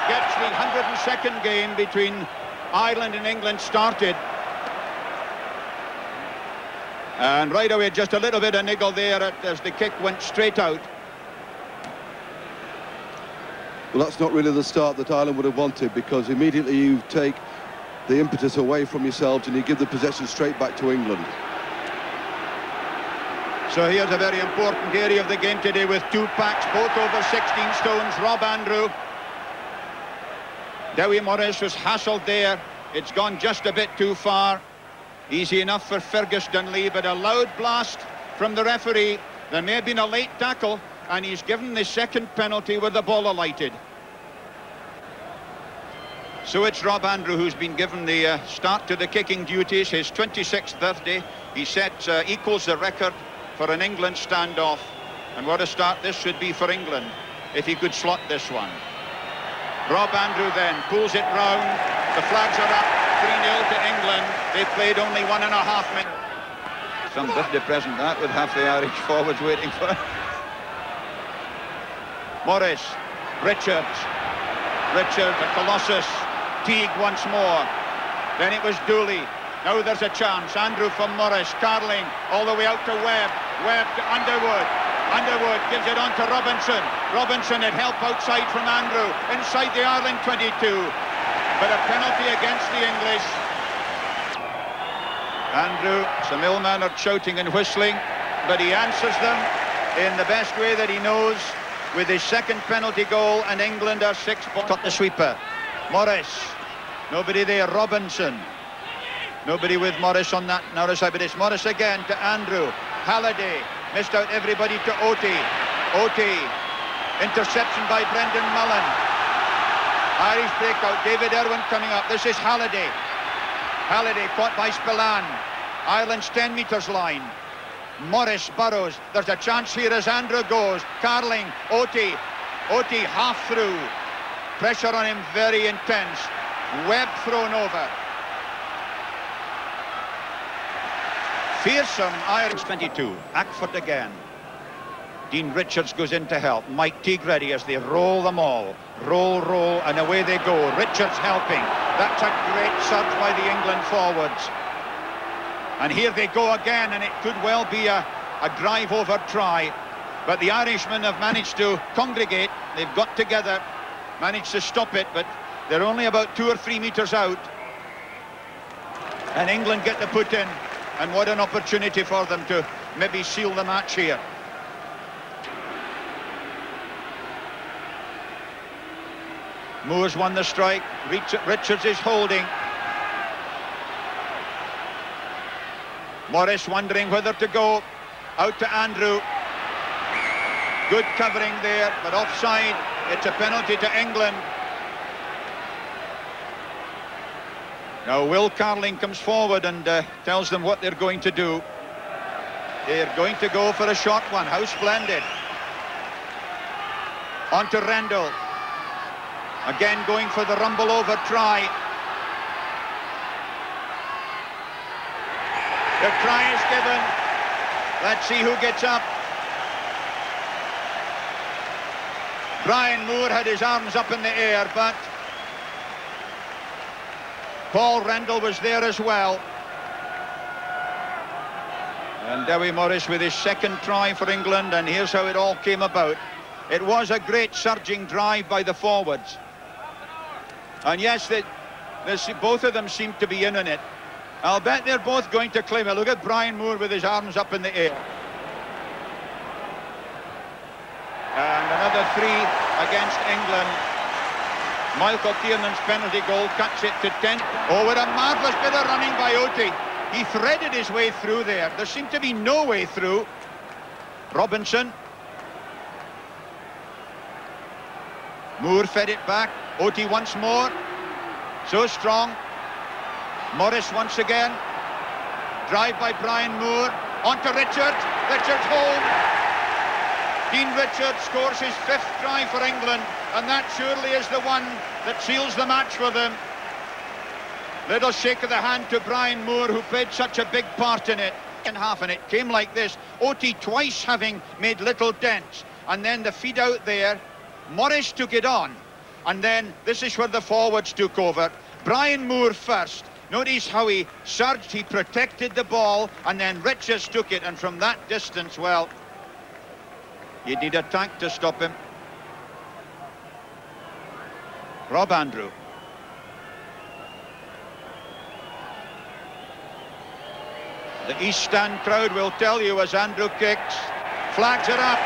gets the 102nd game between Ireland and England started. And right away, just a little bit of niggle there as the kick went straight out. Well, that's not really the start that Ireland would have wanted, because immediately you take the impetus away from yourselves and you give the possession straight back to England. So here's a very important area of the game today with two packs, both over 16 stones. Rob Andrew. Dewi Morris was hassled there. It's gone just a bit too far. Easy enough for Fergus Dunlea, but a loud blast from the referee. There may have been a late tackle, and he's given the second penalty with the ball alighted. So it's Rob Andrew who's been given the start to the kicking duties. His 26th birthday. He equals the record for an England standoff. And what a start this should be for England if he could slot this one. Rob Andrew then pulls it round. The flags are up, 3-0 to England. They've played only 1.5 minutes. Some birthday present that with half the Irish forwards waiting for. Morris, Richards, a colossus. Teague once more. Then it was Dooley. Now there's a chance. Andrew from Morris, Carling all the way out to Webb. Webb to Underwood. Underwood gives it on to Robinson. Robinson had help outside from Andrew, inside the Ireland 22. But a penalty against the English. Andrew, some ill-mannered shouting and whistling, but he answers them in the best way that he knows, with his second penalty goal, and England are 6 points. Got the sweeper. Morris. Nobody there. Robinson. Nobody with Morris on that narrow side, but it's Morris again to Andrew. Halliday missed out everybody to Oti. Oti. Interception by Brendan Mullen. Irish breakout. David Irwin coming up. This is Halliday. Halliday caught by Spillane. Ireland's 10 metres line. Morris burrows. There's a chance here as Andrew goes. Carling. Oti. Oti half through. Pressure on him very intense. Webb thrown over. Fearsome Irish 22. Ackford again. Dean Richards goes in to help. Mike Teague ready as they roll them all. Roll, and away they go. Richards helping. That's a great surge by the England forwards. And here they go again, and it could well be a drive over try. But the Irishmen have managed to congregate. They've got together, managed to stop it, but they're only about 2 or 3 metres out. And England get the put in. And what an opportunity for them to maybe seal the match here. Moore's won the strike. Richards is holding. Morris wondering whether to go. Out to Andrew. Good covering there, but offside. It's a penalty to England. Now Will Carling comes forward and tells them what they're going to do. They're going to go for a short one. How splendid. On to Rendell. Again going for the rumble over try. The try is given. Let's see who gets up. Brian Moore had his arms up in the air, but Paul Rendell was there as well. And Dewi Morris with his second try for England, and here's how it all came about. It was a great surging drive by the forwards. And yes, both of them seem to be in on it. I'll bet they're both going to claim it. Look at Brian Moore with his arms up in the air. And another 3 against England. Michael Tiernan's penalty goal cuts it to 10. Oh, what a marvellous bit of running by Oti. He threaded his way through there. There seemed to be no way through. Robinson. Moore fed it back. Oti once more. So strong. Morris once again. Drive by Brian Moore. On to Richards. Richards home. Dean Richards scores his 5th try for England, and that surely is the one that seals the match for them. Little shake of the hand to Brian Moore, who played such a big part in it. In half, and it came like this. Oti twice having made little dents, and then the feed out there. Morris took it on. And then this is where the forwards took over. Brian Moore first. Notice how he surged, he protected the ball, and then Richards took it, and from that distance, well, you'd need a tank to stop him. Rob Andrew. The East Stand crowd will tell you as Andrew kicks. Flags it up.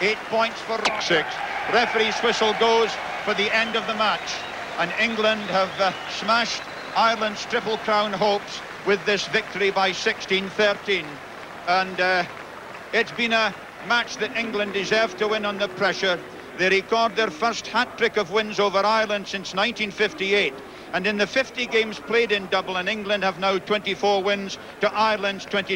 8 points for 6. Referee's whistle goes for the end of the match. And England have smashed Ireland's Triple Crown hopes with this victory by 16-13. And it's been a match that England deserved to win under pressure. They record their first hat-trick of wins over Ireland since 1958. And in the 50 games played in Dublin, England have now 24 wins to Ireland's 22.